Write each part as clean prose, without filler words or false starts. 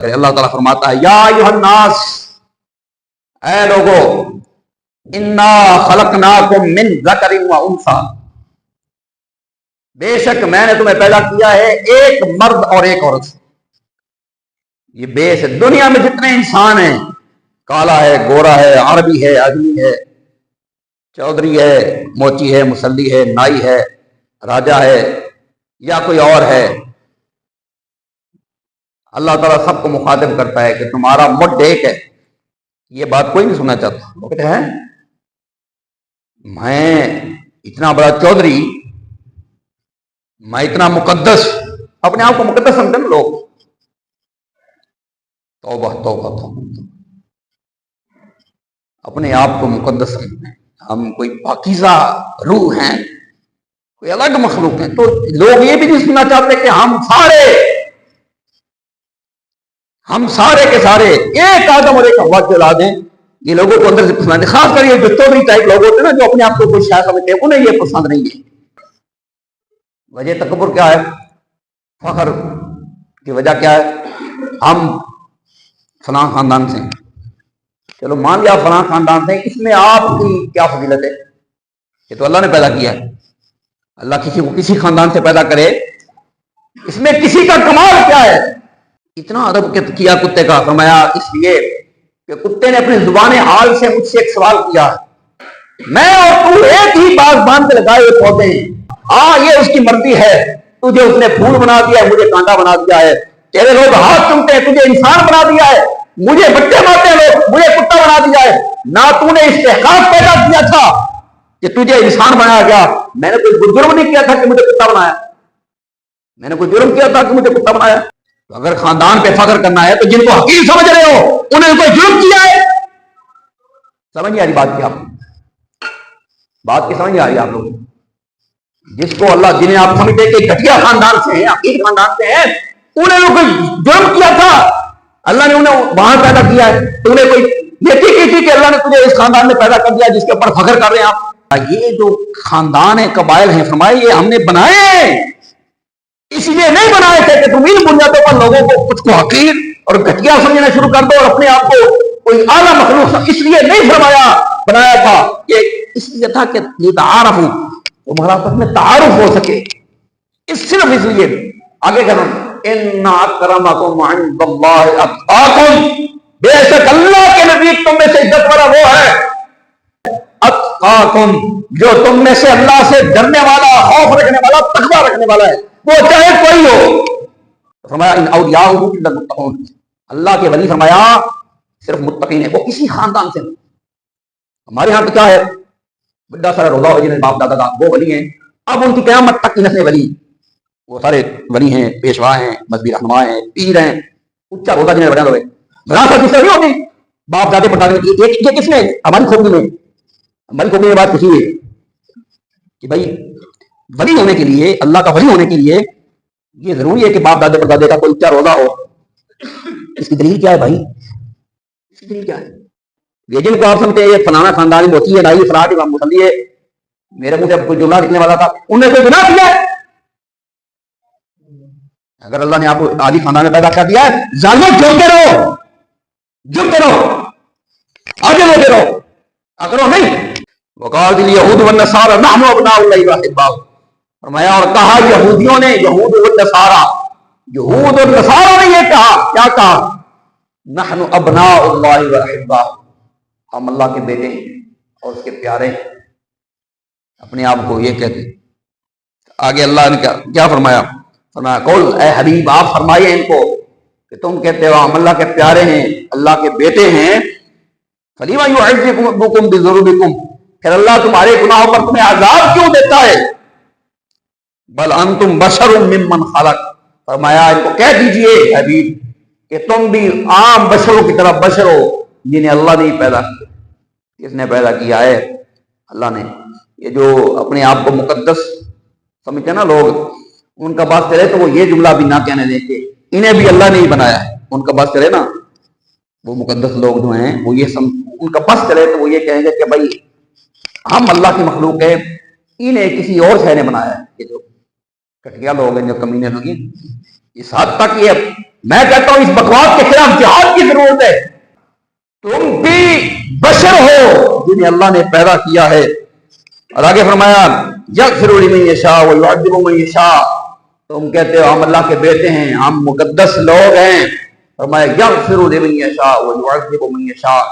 اللہ تعالیٰ فرماتا ہے یا ایھا الناس، اے لوگو، انا خلقناکم من ذکر و انثی، بے شک میں نے تمہیں پیدا کیا ہے ایک مرد اور ایک عورت سے۔ یہ بیس ہے، دنیا میں جتنے انسان ہیں، کالا ہے، گورا ہے، عربی ہے، اجمی ہے، چودھری ہے، موچی ہے، مسلی ہے، نائی ہے، راجا ہے یا کوئی اور ہے، اللہ تعالیٰ سب کو مخاطب کرتا ہے کہ تمہارا مڈ ایک ہے۔ یہ بات کوئی نہیں سننا چاہتا۔ وہ کہتے ہیں میں اتنا بڑا چودھری، میں اتنا مقدس، اپنے آپ کو مقدس سمجھتے ہیں لوگ۔ توبہ توبہ توبہ، اپنے آپ کو مقدس سمجھتے ہیں ہم کوئی پاکیزہ روح ہیں، کوئی الگ مخلوق ہیں۔ تو لوگ یہ بھی نہیں سننا چاہتے کہ ہم سارے کے سارے ایک آدم اور ایک حوا کی اولاد ہیں۔ یہ لوگوں کو اندر سے پسند ہے، خاص کر یہ جو چودھری ٹائپ لوگ ہوتے ہیں نا، جو اپنے آپ کو کوئی شاید سمجھتے ہیں، انہیں یہ پسند نہیں ہے۔ وجہ تکبر کیا ہے؟ فخر کی وجہ کیا ہے؟ ہم فلاں خاندان سے ہیں، چلو مان لیا فلاں خاندان سے، اس میں آپ کی کیا فضیلت ہے؟ یہ تو اللہ نے پیدا کیا ہے۔ اللہ کسی کو کسی خاندان سے پیدا کرے، اس میں کسی کا کمال کیا ہے؟ اتنا ادب کیا کتے کا، فرمایا اس لیے کہ کتے نے اپنی زبان حال سے مجھ سے ایک سوال کیا، میں اور تو ایک ہی باغ باندھ کے لگائے ہوئے پودے ہیں، ہاں یہ اس کی مرضی ہے، تجھے اس نے پھول بنا دیا ہے، مجھے کانٹا بنا دیا ہے، تیرے لوگ ہاتھ چومتے ہیں، تجھے انسان بنا دیا ہے، مجھے بچے مارتے ہیں لوگ، مجھے کتا بنا دیا ہے۔ نہ تو نے استحقاق پیدا کیا تھا کہ تجھے انسان بنایا گیا، میں نے کوئی جرم نہیں کیا تھا کہ مجھے کتا بنایا، میں نے کوئی جرم کیا تھا کہ مجھے کتا بنایا۔ تو اگر خاندان پہ فخر کرنا ہے تو جن کو حقیر سمجھ رہے ہو انہیں کوئی جرم کیا ہے؟ سمجھ نہیں آ رہی بات کی؟ آپ بات کی سمجھ نہیں آ رہی؟ آپ لوگ جس کو اللہ، جنہیں آپ سمجھتے کہ گھٹیا خاندان سے ہیں، حقیر خاندان سے ہیں، انہیں کوئی جرم کیا تھا؟ اللہ نے انہیں وہاں پیدا کیا ہے، تو انہیں کوئی نیکی کی تھی کہ اللہ نے تجھے اس خاندان میں پیدا کر دیا جس کے اوپر فخر کر رہے ہیں آپ؟ یہ جو خاندان ہیں، قبائل ہیں، فرمائے یہ ہم نے بنائے ہیں، اس لیے نہیں بنائے تھے کہ تم ان بنیادوں پر لوگوں کو کچھ کو حقیر اور گھٹیا سمجھنا شروع کر دو اور اپنے آپ کو کوئی اعلیٰ مخلوق، اس لیے نہیں بنایا تھا، کہ اس لیے تھا کہ لتعارفوا، تمہارا آپس میں تعارف ہو سکے، صرف اس لیے۔ آگے کرنا، ان اکرمکم عند اللہ اتقاکم، بے شک اللہ کے نزدیک تم میں سے عزت والا وہ ہے اتقاکم، جو تم میں سے اللہ سے ڈرنے والا، خوف رکھنے والا، تقویٰ رکھنے والا ہے، وہ چاہے کوئی ہو۔ فرمایا ان اولیاء الا المتقون، اللہ کے ولی فرمایا صرف متقین ہیں، وہ کسی خاندان سے نہیں۔ ہمارے ہاں تو کیا ہے، بڑا سارا روزہ ہو جنہیں باپ دادا وہ ولی ہیں، اب ان کی قیامت تک کی نسل ولی، وہ سارے ولی ہیں، پیشوا ہیں، مذہبی رہنما ہیں، پیر ہیں، اونچا روزہ جنہیں بڑھا ہوئے وراثت دوسرے نہیں ہوتی، باپ دادے پڑھانے یہ کس میں؟ ہماری کھوپڑی میں، ہماری کھوپڑی میں بات کچھ ہے کہ بھائی ولی ہونے کے لیے، اللہ کا ولی ہونے کے لیے یہ ضروری ہے کہ باپ دادے پردادے کا کوئی اونچا روزہ ہو۔ اس کی دلیل کیا ہے بھائی؟ اس کی دلیل کیا ہے؟ یہ جن کو آپ سمجھتے ہیں یہ فلانا خاندانی موتی ہے، نائی فلاٹ امام مسلی ہے، میرے منہ سے کوئی جملہ نکلنے والا تھا، انہوں نے کوئی گناہ کیا ہے؟ اگر اللہ نے آپ کو عادی خاندان میں پیدا کر دیا ہے، ظالموں جھومتے رہو، آگے بڑھتے رہو، اگر نہیں وقالت الیہود والنصارى نحن ابناء اللہ واحباؤ، فرمایا اور کہا یہودیوں نے، یہود والنصارى، یہود اور نصارہ نے یہ کہا، کیا کہا؟ نحن ابناء اللہ واحباؤ، ہم اللہ کے بیٹے ہیں اور اس کے پیارے ہیں، اپنے آپ کو یہ کہتے۔ آگے اللہ نے کیا فرمایا؟ فرمایا قول، اے حبیب آپ فرمائیے ان کو کہ تم کہتے ہو ہم اللہ کے پیارے ہیں، اللہ کے بیٹے ہیں، فلیما یعذبکم بذنوبکم، پھر اللہ تمہارے گناہوں پر تمہیں عذاب کیوں دیتا ہے؟ بل انتم بشر ممن خلق، فرمایا ان کو کہہ دیجئے حبیب کہ تم بھی عام بشروں کی طرح بشر ہو جنہیں اللہ نے پیدا کیا۔ کس نے پیدا کیا ہے؟ اللہ نے۔ یہ جو اپنے آپ کو مقدس سمجھتے ہیں نا لوگ، ان کا بات چلے تو وہ یہ جملہ بھی نہ کہنے دیں کہ انہیں بھی اللہ نے ہی بنایا ہے۔ ان کا بات چلے نا، وہ مقدس لوگ جو ہیں وہ یہ ان کا بس چلے تو وہ یہ کہیں گے کہ بھائی ہم اللہ کی مخلوق ہے، انہیں کسی اور شے نے بنایا ہے۔ یہ جو کٹیا لوگ ہیں، جو کمینے لوگ ہیں، اس حد تک یہ میں کہتا ہوں اس بکواس کے خلاف جہاد کی ضرورت ہے. تم بھی بشر ہو جنہیں اللہ نے پیدا کیا ہے. اور آگے فرمایا یغفر لمن یشاء ویعذب من یشاء. تم کہتے ہو ہم اللہ کے بیٹے ہیں, ہم مقدس لوگ ہیں. فرمایا یغفر لمن یشاء ویعذب من یشاء.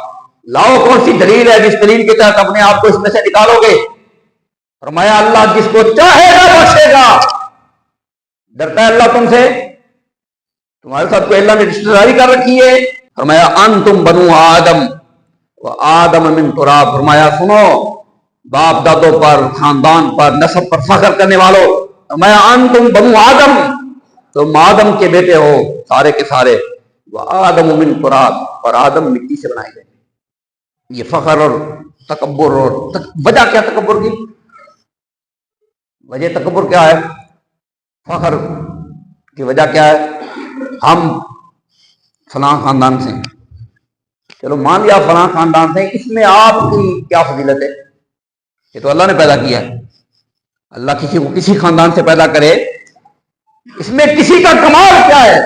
لاؤ کون سی دلیل ہے جس دلیل کے تحت اپنے آپ کو اس میں سے نکالو گے؟ فرمایا اللہ جس کو چاہے گا بخشے گا. ڈرتا ہے اللہ تم سے؟ تمہارے ساتھ کوئی اللہ نے رشتہ داری کر رکھی ہے؟ فرمایا انتم بنو آدم و آدم من تراب. فرمایا سنو باپ دادوں پر, خاندان پر, نسب پر فخر کرنے والوں, فرمایا انتم بنو آدم, تم آدم کے بیٹے ہو سارے کے سارے. و آدم من تراب, اور آدم مٹی سے بنائے گئے. یہ فخر اور تکبر, اور وجہ کیا تکبر کی؟ وجہ تکبر کیا ہے؟ فخر کی وجہ کیا ہے؟ ہم فلاں خاندان سے, چلو مان لیا فلاں خاندان سے, اس میں آپ کی کیا فضیلت ہے؟ یہ تو اللہ نے پیدا کیا ہے. اللہ کسی کو کسی خاندان سے پیدا کرے, اس میں کسی کا کمال کیا ہے؟